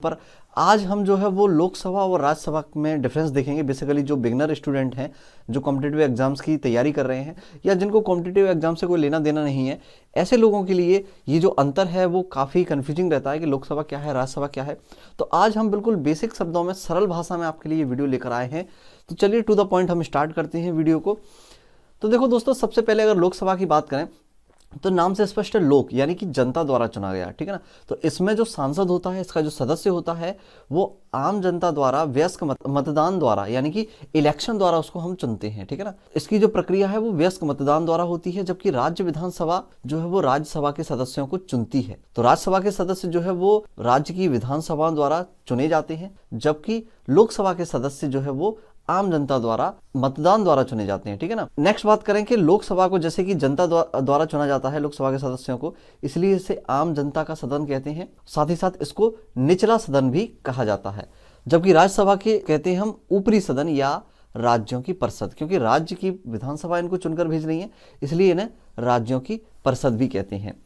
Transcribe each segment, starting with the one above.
पर आज हम जो है वो लोकसभा और राज्यसभा में डिफरेंस देखेंगे। बेसिकली जो बिगनर स्टूडेंट हैं, जो कॉम्पिटिटिव एग्जाम्स की तैयारी कर रहे हैं या जिनको कॉम्पिटिटिव एग्जाम से कोई लेना देना नहीं है, ऐसे लोगों के लिए ये जो अंतर है वो काफ़ी कंफ्यूजिंग रहता है कि लोकसभा क्या है, राज्यसभा क्या है। तो आज हम बिल्कुल बेसिक शब्दों में, सरल भाषा में आपके लिए वीडियो लेकर आए हैं। तो चलिए टू द पॉइंट हम स्टार्ट करते हैं वीडियो को। तो देखो दोस्तों, सबसे पहले अगर लोकसभा की बात करें तो नाम से स्पष्ट है, लोक यानी कि जनता द्वारा चुना गया, ठीक है ना। तो इसमें जो सांसद होता है, इसका जो सदस्य होता है, वो आम जनता द्वारा वयस्क मतदान द्वारा यानी कि इलेक्शन द्वारा उसको हम चुनते हैं, ठीक है ना। इसकी जो प्रक्रिया है वो वयस्क मतदान द्वारा होती है, जबकि राज्य विधानसभा जो है वो राज्यसभा के सदस्यों को चुनती है। तो राज्यसभा के सदस्य जो है वो राज्य की विधानसभा द्वारा चुने जाते हैं, जबकि लोकसभा के सदस्य जो है वो आम जनता द्वारा मतदान द्वारा चुने जाते हैं, ठीक है ना। नेक्स्ट बात करें कि लोकसभा को जैसे कि जनता द्वारा चुना जाता है लोकसभा के सदस्यों को, इसलिए इसे आम जनता का सदन कहते हैं। साथ ही साथ इसको निचला सदन भी कहा जाता है, जबकि राज्यसभा के कहते हैं हम ऊपरी सदन या राज्यों की परिषद, क्योंकि राज्य की विधानसभा इनको चुनकर भेज रही है, इसलिए इन्हें राज्यों की परिषद भी कहते हैं।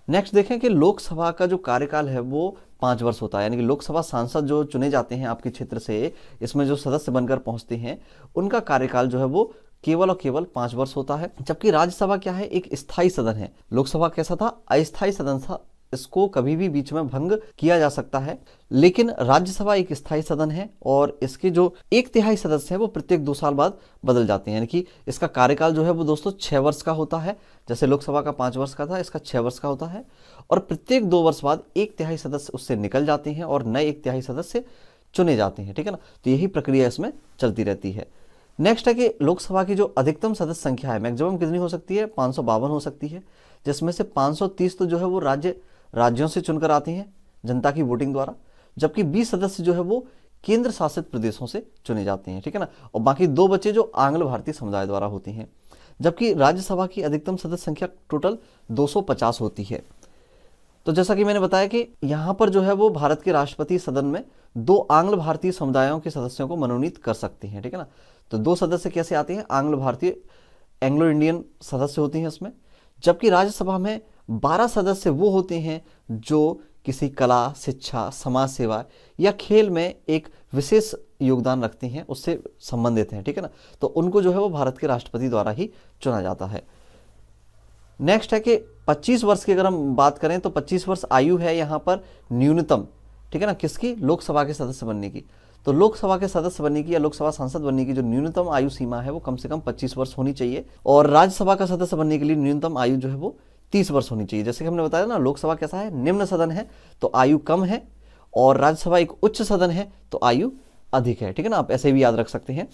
नेक्स्ट देखें कि लोकसभा का जो कार्यकाल है वो 5 वर्ष होता है, यानी कि लोकसभा सांसद जो चुने जाते हैं आपके क्षेत्र से, इसमें जो सदस्य बनकर पहुंचते हैं, उनका कार्यकाल जो है वो केवल और केवल 5 वर्ष होता है। जबकि राज्यसभा क्या है, एक स्थायी सदन है। लोकसभा कैसा था, अस्थायी सदन था, इसको कभी भी बीच में भंग किया जा सकता है। लेकिन राज्यसभा एक स्थायी सदन है और इसके जो 1/3 सदस्य हैं वो प्रत्येक 2 साल बाद बदल जाते हैं, यानी कि इसका कार्यकाल जो है वो दोस्तों 6 वर्ष का होता है। जैसे लोकसभा का 5 वर्ष का था, इसका 6 वर्ष का होता है। और प्रत्येक 2 वर्ष बाद 1/3 सदस्य उससे निकल जाते हैं और नए 1/3 सदस्य चुने जाते हैं, ठीक है ना। तो यही प्रक्रिया इसमें चलती रहती है। नेक्स्ट है कि लोकसभा की जो अधिकतम सदस्य संख्या है, मैक्सिमम कितनी हो सकती है, 552 हो सकती है, जिसमें से 530 तो जो है वो राज्यों से चुनकर आते हैं जनता की वोटिंग द्वारा, जबकि 20 सदस्य जो है वो केंद्र शासित प्रदेशों से चुने जाते हैं, ठीक है ना। और बाकी 2 बच्चे जो आंग्ल भारतीय समुदाय द्वारा होती हैं। जबकि राज्यसभा की अधिकतम सदस्य संख्या टोटल 250 होती है। तो जैसा कि मैंने बताया कि यहाँ पर जो है वो भारत के राष्ट्रपति सदन में 2 आंग्ल भारतीय समुदायों के सदस्यों को मनोनीत कर सकते हैं, ठीक है ना। तो 2 सदस्य कैसे आते हैं, आंग्ल भारतीय, एंग्लो इंडियन सदस्य होती हैं इसमें। जबकि राज्यसभा में 12 सदस्य वो होते हैं जो किसी कला, शिक्षा, समाज सेवा या खेल में एक विशेष योगदान रखते हैं, उससे संबंधित हैं, ठीक है ना। तो उनको जो है वो भारत के राष्ट्रपति द्वारा ही चुना जाता है। नेक्स्ट है कि 25 वर्ष की अगर हम बात करें तो 25 वर्ष आयु है यहाँ पर न्यूनतम, ठीक है ना, किसकी, लोकसभा के सदस्य बनने की। तो लोकसभा के सदस्य बनने की या लोकसभा सांसद बनने की जो न्यूनतम आयु सीमा है वो कम से कम 25 वर्ष होनी चाहिए। और राज्यसभा का सदस्य बनने के लिए न्यूनतम आयु जो है वो 30 वर्ष होनी चाहिए। जैसे कि हमने बताया ना, लोकसभा कैसा है, निम्न सदन है तो आयु कम है, और राज्यसभा एक उच्च सदन है तो आयु अधिक है, ठीक है ना। आप ऐसे भी याद रख सकते हैं।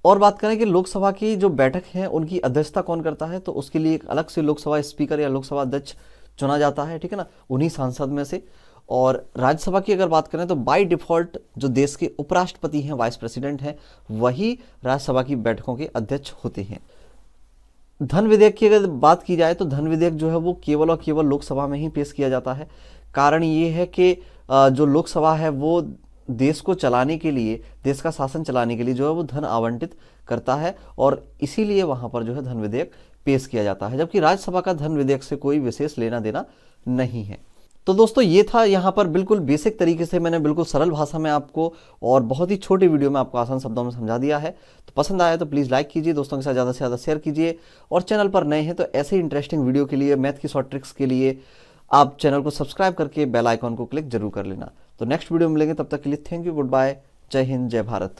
और बात करें कि लोकसभा की जो बैठक है उनकी अध्यक्षता कौन करता है, तो उसके लिए एक अलग से लोकसभा स्पीकर या लोकसभा अध्यक्ष चुना जाता है, ठीक है ना, उन्हीं सांसद में से। और राज्यसभा की अगर बात करें तो बाय डिफॉल्ट जो देश के उपराष्ट्रपति हैं, वाइस प्रेसिडेंट हैं, वही राज्यसभा की बैठकों के अध्यक्ष होते हैं। धन विधेयक की अगर बात की जाए तो धन विधेयक जो है वो केवल और केवल लोकसभा में ही पेश किया जाता है। कारण ये है कि जो लोकसभा है वो देश को चलाने के लिए, देश का शासन चलाने के लिए जो है वो धन आवंटित करता है, और इसीलिए वहां पर जो है धन विधेयक पेश किया जाता है। जबकि राज्यसभा का धन विधेयक से कोई विशेष लेना देना नहीं है। तो दोस्तों ये था यहाँ पर बिल्कुल बेसिक तरीके से मैंने बिल्कुल सरल भाषा में आपको और बहुत ही छोटे वीडियो में आपको आसान शब्दों में समझा दिया है। तो पसंद आया तो प्लीज़ लाइक कीजिए, दोस्तों के साथ ज़्यादा से ज़्यादा शेयर कीजिए, और चैनल पर नए हैं तो ऐसे ही इंटरेस्टिंग वीडियो के लिए, मैथ की शॉर्ट ट्रिक्स के लिए आप चैनल को सब्सक्राइब करके बेल आइकॉन को क्लिक जरूर कर लेना। तो नेक्स्ट वीडियो में मिलेंगे, तब तक के लिए थैंक यू, गुड बाय, जय हिंद, जय भारत।